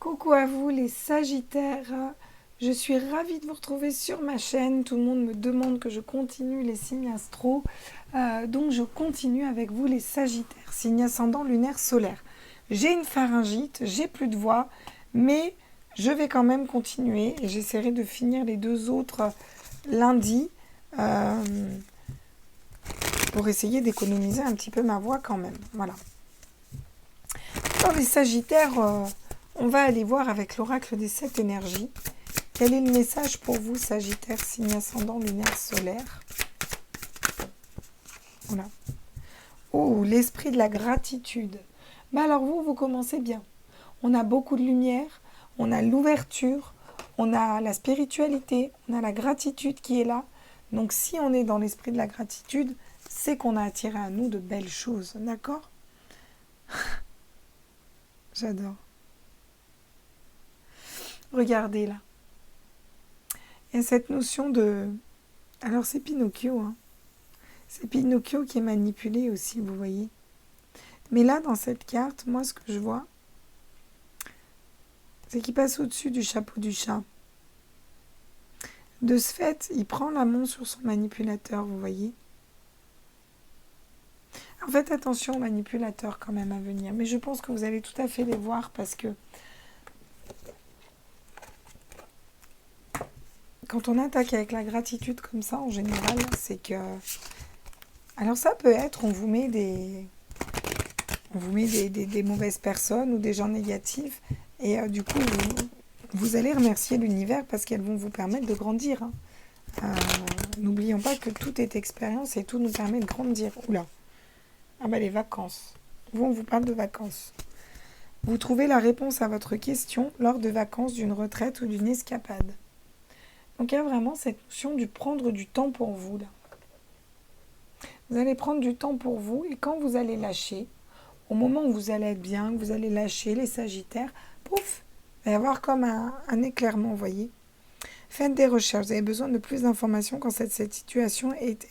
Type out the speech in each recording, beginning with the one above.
Coucou à vous les Sagittaires, je suis ravie de vous retrouver sur ma chaîne. Tout le monde me demande que je continue les signes astro, donc je continue avec vous les Sagittaires, signe ascendant lunaire solaire. J'ai une pharyngite, j'ai plus de voix, mais je vais quand même continuer et j'essaierai de finir les deux autres lundi pour essayer d'économiser un petit peu ma voix quand même. Voilà. Dans les Sagittaires, on va aller voir avec l'oracle des 7 énergies. Quel est le message pour vous, Sagittaire, signe ascendant lunaire solaire? Voilà. Oh, l'esprit de la gratitude. Mais alors vous commencez bien. On a beaucoup de lumière, on a l'ouverture, on a la spiritualité, on a la gratitude qui est là. Donc si on est dans l'esprit de la gratitude, c'est qu'on a attiré à nous de belles choses, d'accord? J'adore. Regardez là. Il y a cette notion de... Alors c'est Pinocchio, hein. C'est Pinocchio qui est manipulé aussi, vous voyez. Mais là, dans cette carte, moi, ce que je vois, c'est qu'il passe au-dessus du chapeau du chat. De ce fait, il prend la main sur son manipulateur, vous voyez. Alors faites attention aux manipulateurs quand même à venir. Mais je pense que vous allez tout à fait les voir parce que quand on attaque avec la gratitude comme ça, en général, c'est que... Alors ça peut être, on vous met des mauvaises personnes ou des gens négatifs. Et du coup, vous allez remercier l'univers parce qu'elles vont vous permettre de grandir. Hein. N'oublions pas que tout est expérience et tout nous permet de grandir. Oula. Ah bah les vacances. On vous parle de vacances. Vous trouvez la réponse à votre question lors de vacances, d'une retraite ou d'une escapade. Donc il y a vraiment cette notion de prendre du temps pour vous. Là. Vous allez prendre du temps pour vous et quand vous allez lâcher, au moment où vous allez être bien, que vous allez lâcher les Sagittaires, pouf, il va y avoir comme un éclairement, vous voyez. Faites des recherches, vous avez besoin de plus d'informations quand cette situation est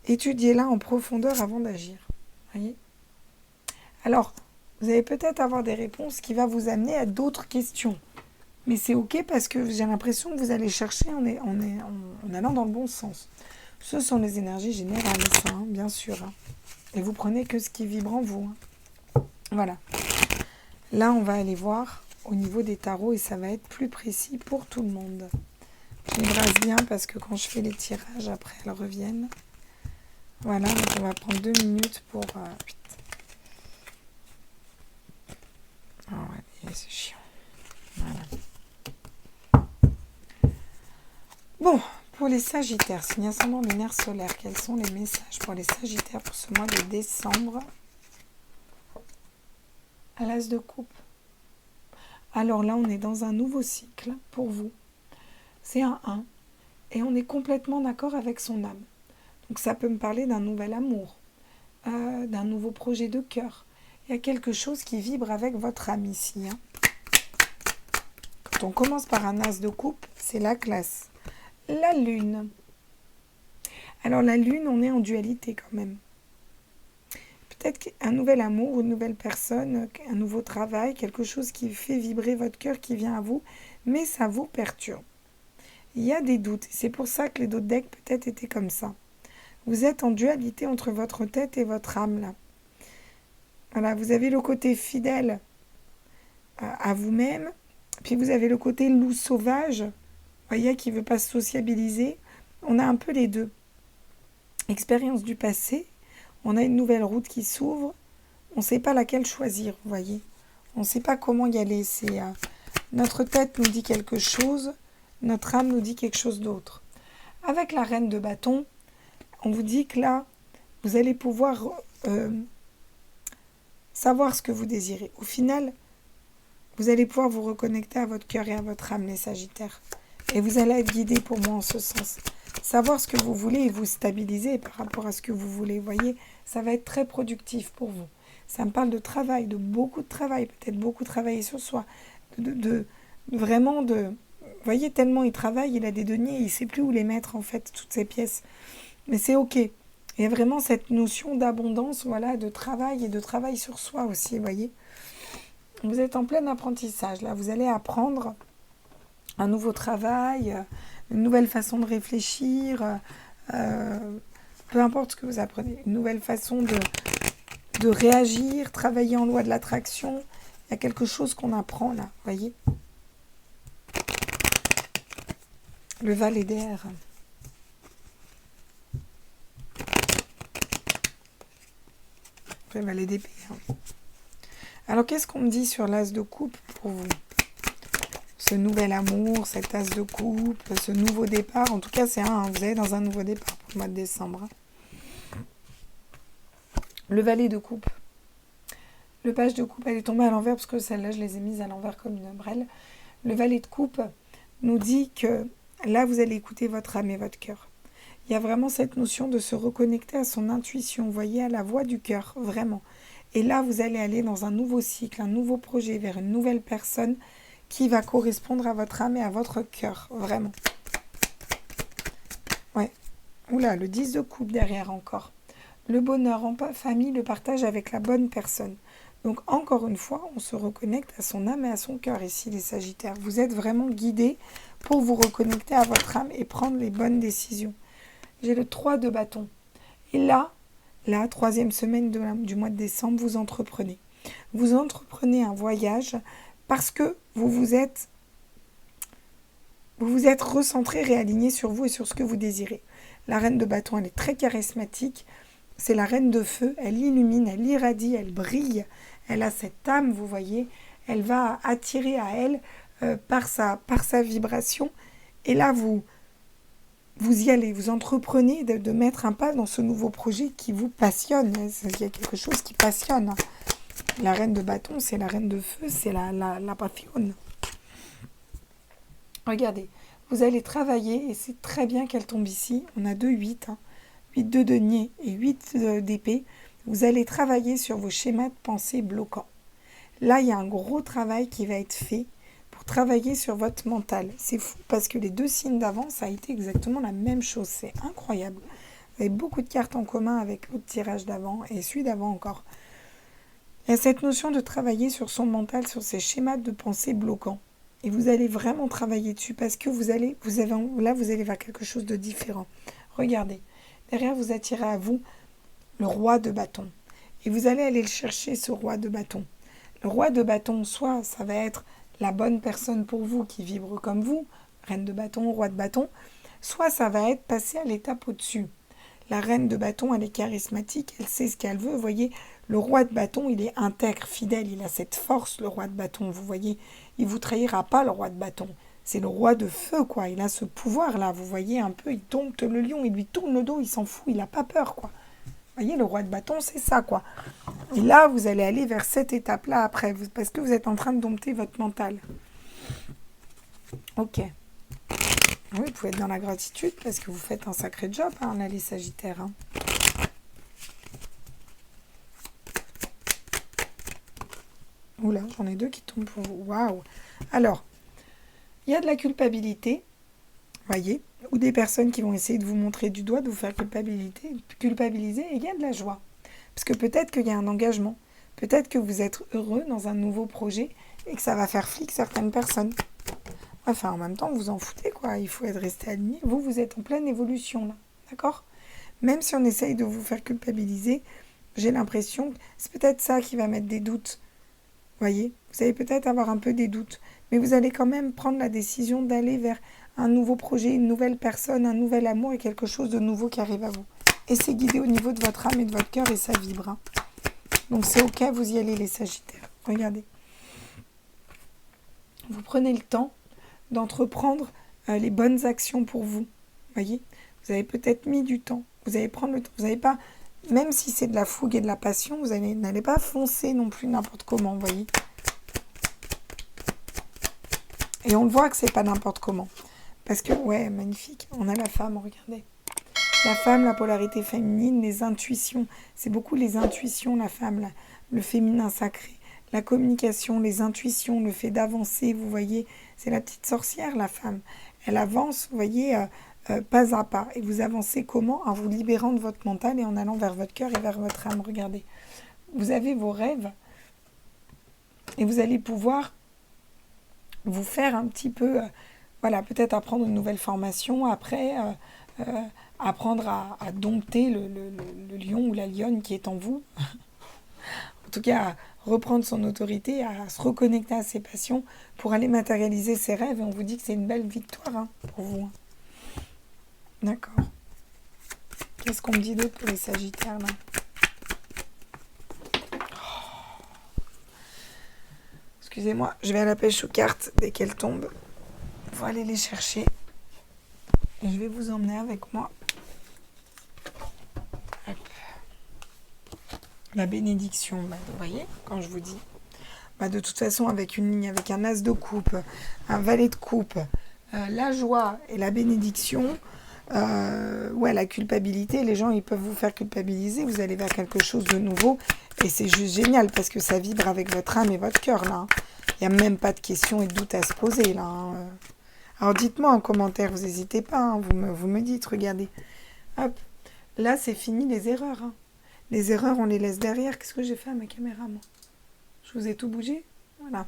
étudiez-la en profondeur avant d'agir. Voyez. Alors, vous allez peut-être avoir des réponses qui vont vous amener à d'autres questions. Mais c'est ok parce que j'ai l'impression que vous allez chercher en allant dans le bon sens. Ce sont les énergies générales, ça, hein, bien sûr. Hein. Et vous prenez que ce qui vibre en vous. Hein. Voilà. Là, on va aller voir au niveau des tarots et ça va être plus précis pour tout le monde. Je les brasse bien parce que quand je fais les tirages, après, elles reviennent. Voilà, donc on va prendre 2 minutes pour... Oh, ouais, c'est chiant. Voilà. Bon, pour les Sagittaires, signe ascendant lunaire solaire, quels sont les messages pour les Sagittaires pour ce mois de décembre? À l'as de coupe. Alors là, on est dans un nouveau cycle pour vous. C'est un 1 et on est complètement d'accord avec son âme. Donc ça peut me parler d'un nouvel amour, d'un nouveau projet de cœur. Il y a quelque chose qui vibre avec votre âme ici. Hein. Quand on commence par un as de coupe, c'est la classe. La lune. Alors la lune, on est en dualité quand même. Peut-être qu'un nouvel amour, une nouvelle personne, un nouveau travail, quelque chose qui fait vibrer votre cœur, qui vient à vous, mais ça vous perturbe. Il y a des doutes, c'est pour ça que les d'autres decks peut-être étaient comme ça. Vous êtes en dualité entre votre tête et votre âme là. Voilà, vous avez le côté fidèle à vous-même, puis vous avez le côté loup sauvage, voyez, qui ne veut pas se sociabiliser. On a un peu les deux. Expérience du passé, on a une nouvelle route qui s'ouvre, on ne sait pas laquelle choisir, vous voyez. On ne sait pas comment y aller. Notre tête nous dit quelque chose, notre âme nous dit quelque chose d'autre. Avec la reine de bâton, on vous dit que là, vous allez pouvoir savoir ce que vous désirez. Au final, vous allez pouvoir vous reconnecter à votre cœur et à votre âme, les Sagittaires. Et vous allez être guidés pour moi en ce sens. Savoir ce que vous voulez et vous stabiliser par rapport à ce que vous voulez. Vous voyez, ça va être très productif pour vous. Ça me parle de travail, de beaucoup de travail, peut-être beaucoup travailler sur soi. Vraiment de... Vous voyez, tellement il travaille, il a des deniers, il ne sait plus où les mettre en fait, toutes ces pièces. Mais c'est ok. Il y a vraiment cette notion d'abondance, voilà, de travail et de travail sur soi aussi, vous voyez. Vous êtes en plein apprentissage. Là, vous allez apprendre un nouveau travail, une nouvelle façon de réfléchir, peu importe ce que vous apprenez, une nouvelle façon de réagir, travailler en loi de l'attraction. Il y a quelque chose qu'on apprend là, voyez. Le valet d'air. Le valet d'épée. Alors, qu'est-ce qu'on me dit sur l'as de coupe pour vous? Ce nouvel amour, cet as de coupe, ce nouveau départ. En tout cas, c'est vous allez dans un nouveau départ pour le mois de décembre. Le valet de coupe. Le page de coupe, elle est tombée à l'envers parce que celle-là, je les ai mises à l'envers comme une ombrelle. Le valet de coupe nous dit que là, vous allez écouter votre âme et votre cœur. Il y a vraiment cette notion de se reconnecter à son intuition, vous voyez, à la voix du cœur, vraiment. Et là, vous allez aller dans un nouveau cycle, un nouveau projet, vers une nouvelle personne qui va correspondre à votre âme et à votre cœur, vraiment. Ouais. Oula, le 10 de coupe derrière encore. Le bonheur en famille, le partage avec la bonne personne. Donc, encore une fois, on se reconnecte à son âme et à son cœur ici, les Sagittaires. Vous êtes vraiment guidés pour vous reconnecter à votre âme et prendre les bonnes décisions. J'ai le 3 de bâton. Et là, la troisième semaine du mois de décembre, vous entreprenez. Vous entreprenez un voyage parce que vous vous êtes recentré, réaligné sur vous et sur ce que vous désirez. La reine de bâton, elle est très charismatique. C'est la reine de feu. Elle illumine, elle irradie, elle brille. Elle a cette âme, vous voyez. Elle va attirer à elle par sa vibration. Et là, vous y allez, vous entreprenez de mettre un pas dans ce nouveau projet qui vous passionne. Il y a quelque chose qui passionne. La reine de bâton, c'est la reine de feu, c'est la passion. Regardez, vous allez travailler, et c'est très bien qu'elle tombe ici. On a 8, 8 de denier et 8 d'épée. Vous allez travailler sur vos schémas de pensée bloquants. Là, il y a un gros travail qui va être fait pour travailler sur votre mental. C'est fou parce que les 2 signes d'avant, ça a été exactement la même chose. C'est incroyable. Vous avez beaucoup de cartes en commun avec l'autre tirage d'avant et celui d'avant encore. Il y a cette notion de travailler sur son mental, sur ces schémas de pensée bloquants. Et vous allez vraiment travailler dessus parce que vous allez vers quelque chose de différent. Regardez, derrière vous attirez à vous le roi de bâton. Et vous allez aller le chercher, ce roi de bâton. Le roi de bâton, soit ça va être la bonne personne pour vous qui vibre comme vous, reine de bâton, roi de bâton, soit ça va être passer à l'étape au-dessus. La reine de bâton, elle est charismatique, elle sait ce qu'elle veut. Vous voyez, le roi de bâton, il est intègre, fidèle, il a cette force, le roi de bâton. Vous voyez, il ne vous trahira pas, le roi de bâton. C'est le roi de feu, quoi. Il a ce pouvoir-là, vous voyez, un peu, il dompte le lion, il lui tourne le dos, il s'en fout, il n'a pas peur, quoi. Vous voyez, le roi de bâton, c'est ça, quoi. Et là, vous allez aller vers cette étape-là après, parce que vous êtes en train de dompter votre mental. Ok. Oui, vous pouvez être dans la gratitude parce que vous faites un sacré job, là, les Sagittaires. Oula, j'en ai 2 qui tombent pour vous. Waouh! Alors, il y a de la culpabilité, voyez, ou des personnes qui vont essayer de vous montrer du doigt, de vous faire culpabiliser, et il y a de la joie. Parce que peut-être qu'il y a un engagement. Peut-être que vous êtes heureux dans un nouveau projet et que ça va faire flic certaines personnes. Enfin, en même temps, vous en foutez, quoi. Il faut être resté aligné. Vous êtes en pleine évolution, là. D'accord? Même si on essaye de vous faire culpabiliser, j'ai l'impression que c'est peut-être ça qui va mettre des doutes. Voyez? Vous allez peut-être avoir un peu des doutes. Mais vous allez quand même prendre la décision d'aller vers un nouveau projet, une nouvelle personne, un nouvel amour et quelque chose de nouveau qui arrive à vous. Et c'est guidé au niveau de votre âme et de votre cœur et ça vibre. Donc c'est ok, vous y allez, les Sagittaires. Regardez. Vous prenez le temps d'entreprendre les bonnes actions pour vous. Voyez, vous avez peut-être mis du temps. Vous allez prendre le temps. Vous n'allez pas, même si c'est de la fougue et de la passion, vous n'allez pas foncer non plus n'importe comment, voyez. Et on le voit que c'est pas n'importe comment. Parce que, ouais, magnifique. On a la femme, regardez. La femme, la polarité féminine, les intuitions. C'est beaucoup les intuitions, la femme, le féminin sacré. La communication, les intuitions, le fait d'avancer, vous voyez, c'est la petite sorcière, la femme. Elle avance, vous voyez, pas à pas. Et vous avancez comment? En vous libérant de votre mental et en allant vers votre cœur et vers votre âme. Regardez, vous avez vos rêves. Et vous allez pouvoir vous faire un petit peu, voilà, peut-être apprendre une nouvelle formation, après apprendre à dompter le lion ou la lionne qui est en vous. En tout cas, à reprendre son autorité, à se reconnecter à ses passions pour aller matérialiser ses rêves. Et on vous dit que c'est une belle victoire hein, pour vous. D'accord. Qu'est-ce qu'on me dit d'autre pour les Sagittaires là? Excusez-moi, je vais à la pêche aux cartes dès qu'elles tombent. Il faut aller les chercher. Et je vais vous emmener avec moi. Hop. La bénédiction, vous voyez, quand je vous dis. De toute façon, avec une ligne, avec un as de coupe, un valet de coupe, la joie et la bénédiction, la culpabilité, les gens, ils peuvent vous faire culpabiliser. Vous allez vers quelque chose de nouveau. Et c'est juste génial parce que ça vibre avec votre âme et votre cœur, là. Il n'y a même pas de questions et de doutes à se poser, là. Alors, dites-moi en commentaire, vous n'hésitez pas, hein, vous me dites, regardez. Hop, là, c'est fini les erreurs. Hein. Les erreurs, on les laisse derrière. Qu'est-ce que j'ai fait à ma caméra, moi? Je vous ai tout bougé? Voilà.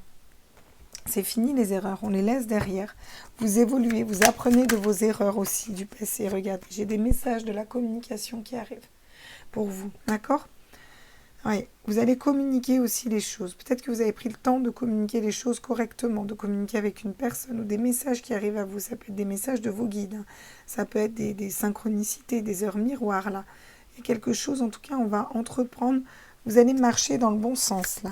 C'est fini les erreurs, on les laisse derrière. Vous évoluez, vous apprenez de vos erreurs aussi du passé. Regardez, j'ai des messages de la communication qui arrivent pour vous, d'accord? Oui, vous allez communiquer aussi les choses. Peut-être que vous avez pris le temps de communiquer les choses correctement, de communiquer avec une personne ou des messages qui arrivent à vous. Ça peut être des messages de vos guides, hein. Ça peut être des synchronicités, des heures miroirs, là. Et quelque chose, en tout cas, on va entreprendre. Vous allez marcher dans le bon sens, là.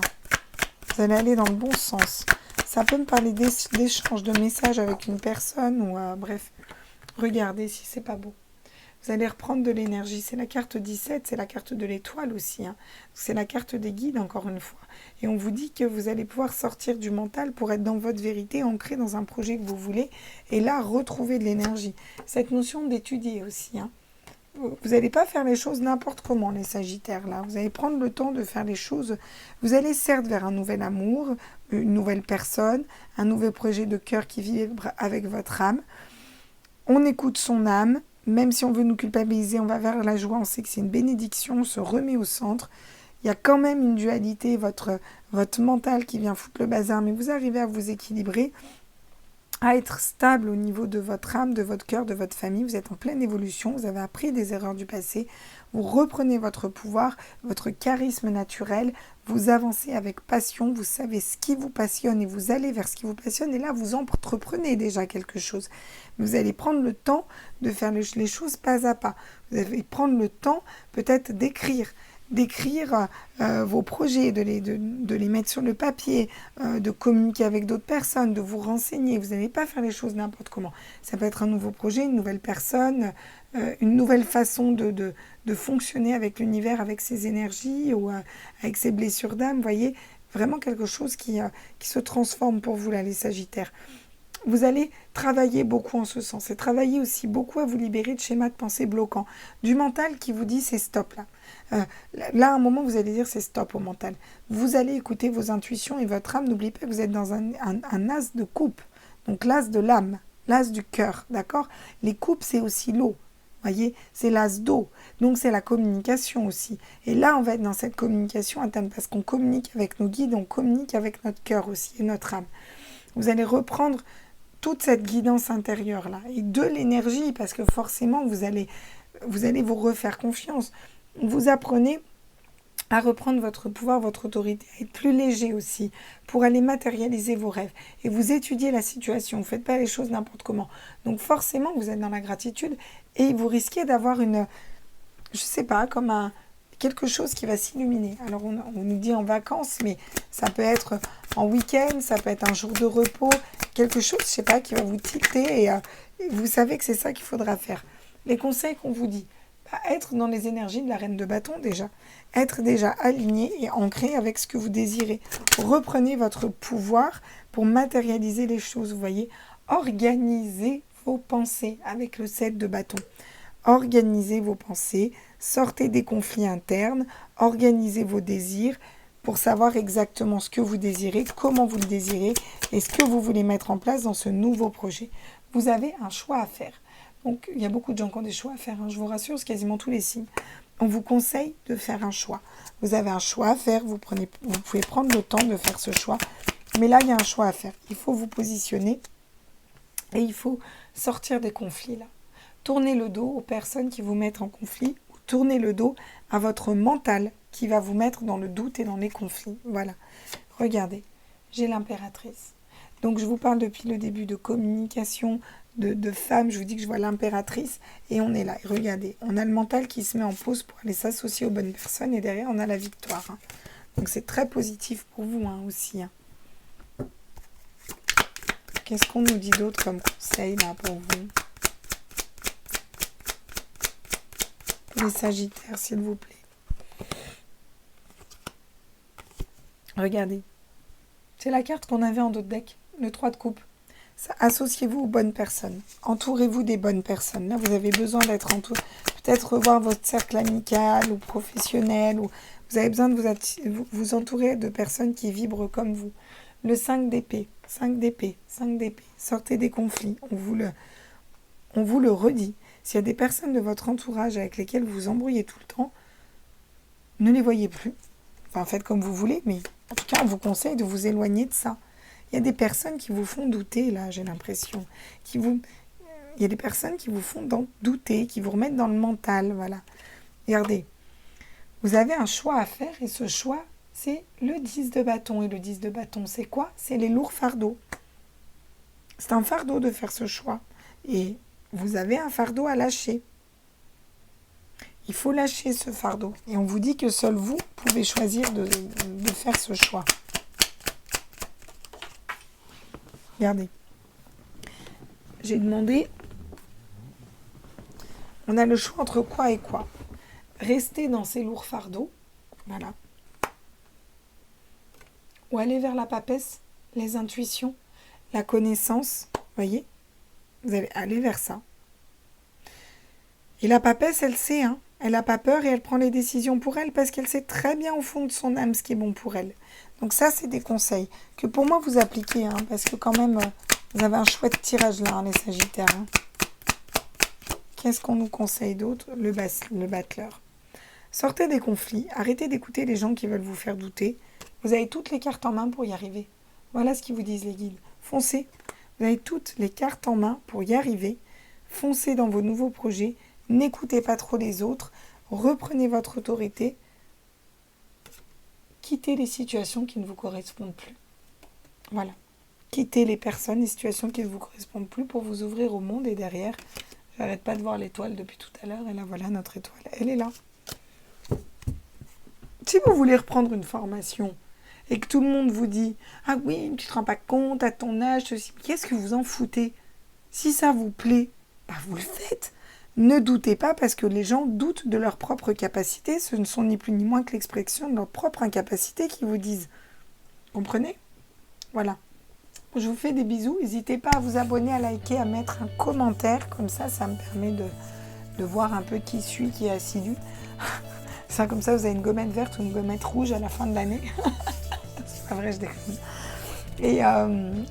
Vous allez aller dans le bon sens. Ça peut me parler d'échange de messages avec une personne ou bref, regardez si c'est pas beau. Vous allez reprendre de l'énergie. C'est la carte 17, c'est la carte de l'étoile aussi. Hein. C'est la carte des guides encore une fois. Et on vous dit que vous allez pouvoir sortir du mental pour être dans votre vérité, ancré dans un projet que vous voulez. Et là, retrouver de l'énergie. Cette notion d'étudier aussi. Hein. Vous n'allez pas faire les choses n'importe comment, les Sagittaires, là. Vous allez prendre le temps de faire les choses. Vous allez certes vers un nouvel amour, une nouvelle personne, un nouvel projet de cœur qui vibre avec votre âme. On écoute son âme. Même si on veut nous culpabiliser, on va vers la joie. On sait que c'est une bénédiction, on se remet au centre. Il y a quand même une dualité, votre mental qui vient foutre le bazar, mais vous arrivez à vous équilibrer, à être stable au niveau de votre âme, de votre cœur, de votre famille. Vous êtes en pleine évolution, vous avez appris des erreurs du passé, vous reprenez votre pouvoir, votre charisme naturel, vous avancez avec passion, vous savez ce qui vous passionne et vous allez vers ce qui vous passionne et là vous entreprenez déjà quelque chose. Vous allez prendre le temps de faire les choses pas à pas. Vous allez prendre le temps peut-être d'écrire vos projets, de les mettre sur le papier, de communiquer avec d'autres personnes, de vous renseigner. Vous n'allez pas faire les choses n'importe comment. Ça peut être un nouveau projet, une nouvelle personne, une nouvelle façon de fonctionner avec l'univers, avec ses énergies ou avec ses blessures d'âme. Vous voyez, vraiment quelque chose qui se transforme pour vous, là, les Sagittaires. Vous allez travailler beaucoup en ce sens et travailler aussi beaucoup à vous libérer de schémas de pensée bloquants, du mental qui vous dit c'est stop là. Là, à un moment, vous allez dire c'est stop au mental. Vous allez écouter vos intuitions et votre âme. N'oubliez pas que vous êtes dans un as de coupe, donc l'as de l'âme, l'as du cœur, d'accord? Les coupes, c'est aussi l'eau. Voyez, c'est l'as d'eau, donc c'est la communication aussi. Et là, on va être dans cette communication interne parce qu'on communique avec nos guides, on communique avec notre cœur aussi et notre âme. Vous allez reprendre toute cette guidance intérieure-là et de l'énergie parce que forcément, vous allez vous refaire confiance. Vous apprenez à reprendre votre pouvoir, votre autorité, à être plus léger aussi pour aller matérialiser vos rêves. Et vous étudiez la situation, vous ne faites pas les choses n'importe comment. Donc forcément, vous êtes dans la gratitude et vous risquez d'avoir une, je sais pas, comme quelque chose qui va s'illuminer. Alors on nous dit en vacances, mais ça peut être en week-end, ça peut être un jour de repos, quelque chose, je sais pas, qui va vous tilter et vous savez que c'est ça qu'il faudra faire. Les conseils qu'on vous dit, être dans les énergies de la reine de bâton déjà, être déjà aligné et ancré avec ce que vous désirez. Reprenez votre pouvoir pour matérialiser les choses, vous voyez. Organisez vos pensées avec le 7 de bâton. Organisez vos pensées, sortez des conflits internes, organisez vos désirs pour savoir exactement ce que vous désirez, comment vous le désirez et ce que vous voulez mettre en place dans ce nouveau projet. Vous avez un choix à faire. Donc, il y a beaucoup de gens qui ont des choix à faire, hein, je vous rassure, c'est quasiment tous les signes. on vous conseille de faire un choix. Vous avez un choix à faire, vous pouvez prendre le temps de faire ce choix. Mais là, il y a un choix à faire. Il faut vous positionner et il faut sortir des conflits là. Tournez le dos aux personnes qui vous mettent en conflit ou tournez le dos à votre mental qui va vous mettre dans le doute et dans les conflits. Voilà. Regardez, j'ai l'impératrice. Donc, je vous parle depuis le début de communication, de femmes. Je vous dis que je vois l'impératrice et on est là. Et regardez, on a le mental qui se met en pause pour aller s'associer aux bonnes personnes et derrière, on a la victoire. Hein. Donc, c'est très positif pour vous hein, aussi. Hein. Qu'est-ce qu'on nous dit d'autre comme conseil là, pour vous? Les Sagittaires, s'il vous plaît. Regardez. C'est la carte qu'on avait en dos de deck, le 3 de coupe. Associez-vous aux bonnes personnes. Entourez-vous des bonnes personnes. Là, vous avez besoin d'être entouré. Peut-être revoir votre cercle amical ou professionnel. Ou vous avez besoin de vous entourer de personnes qui vibrent comme vous. Le 5 d'épée. 5 d'épée. 5 d'épée. Sortez des conflits. On vous le redit. S'il y a des personnes de votre entourage avec lesquelles vous vous embrouillez tout le temps, ne les voyez plus. Enfin, faites comme vous voulez, mais en tout cas, on vous conseille de vous éloigner de ça. Il y a des personnes qui vous font douter, là, j'ai l'impression. Il y a des personnes qui vous font douter, qui vous remettent dans le mental, voilà. Regardez, vous avez un choix à faire et ce choix, c'est le 10 de bâton. Et le 10 de bâton, c'est quoi? C'est les lourds fardeaux. C'est un fardeau de faire ce choix. Et vous avez un fardeau à lâcher. Il faut lâcher ce fardeau. Et on vous dit que seul vous pouvez choisir de faire ce choix. Regardez. J'ai demandé, on a le choix entre quoi et quoi. Rester dans ces lourds fardeaux, voilà. Ou aller vers la papesse, les intuitions, la connaissance, voyez. Vous allez aller vers ça. Et la papesse, elle sait, hein. Elle n'a pas peur et elle prend les décisions pour elle parce qu'elle sait très bien au fond de son âme ce qui est bon pour elle. Donc ça, c'est des conseils que pour moi, vous appliquez. Hein, parce que quand même, vous avez un chouette tirage là, hein, les Sagittaires. Hein. Qu'est-ce qu'on nous conseille d'autre? Le battleur. Sortez des conflits. Arrêtez d'écouter les gens qui veulent vous faire douter. Vous avez toutes les cartes en main pour y arriver. Voilà ce qu'ils vous disent les guides. Foncez. Vous avez toutes les cartes en main pour y arriver. Foncez dans vos nouveaux projets. N'écoutez pas trop les autres, reprenez votre autorité, quittez les situations qui ne vous correspondent plus. Voilà. Quittez les personnes, les situations qui ne vous correspondent plus pour vous ouvrir au monde et derrière, j'arrête pas de voir l'étoile depuis tout à l'heure et là voilà notre étoile, elle est là. Si vous voulez reprendre une formation et que tout le monde vous dit « Ah oui, tu te rends pas compte à ton âge, ceci, qu'est-ce que vous en foutez ?» Si ça vous plaît, bah vous le faites. Ne doutez pas parce que les gens doutent de leur propre capacité. Ce ne sont ni plus ni moins que l'expression de leur propre incapacité qui vous disent. Comprenez? Voilà. Je vous fais des bisous. N'hésitez pas à vous abonner, à liker, à mettre un commentaire. Comme ça me permet de voir un peu qui suit, qui est assidu. Ça, comme ça, vous avez une gommette verte ou une gommette rouge à la fin de l'année. C'est pas vrai, je déconne. Et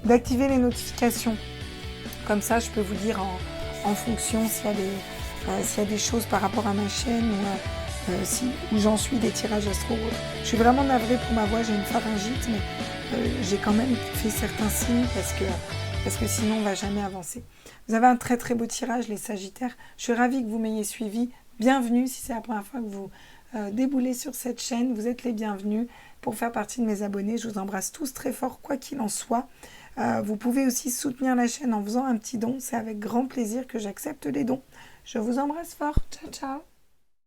d'activer les notifications. Comme ça, je peux vous dire en fonction s'il y a des choses par rapport à ma chaîne où j'en suis, des tirages astro. Je suis vraiment navrée pour ma voix, j'ai une pharyngite, mais j'ai quand même fait certains signes parce que sinon on ne va jamais avancer. Vous avez un très très beau tirage, les Sagittaires. Je suis ravie que vous m'ayez suivi. Bienvenue si c'est la première fois que vous déboulez sur cette chaîne. Vous êtes les bienvenus pour faire partie de mes abonnés. Je vous embrasse tous très fort, quoi qu'il en soit. Vous pouvez aussi soutenir la chaîne en faisant un petit don. C'est avec grand plaisir que j'accepte les dons. Je vous embrasse fort. Ciao, ciao.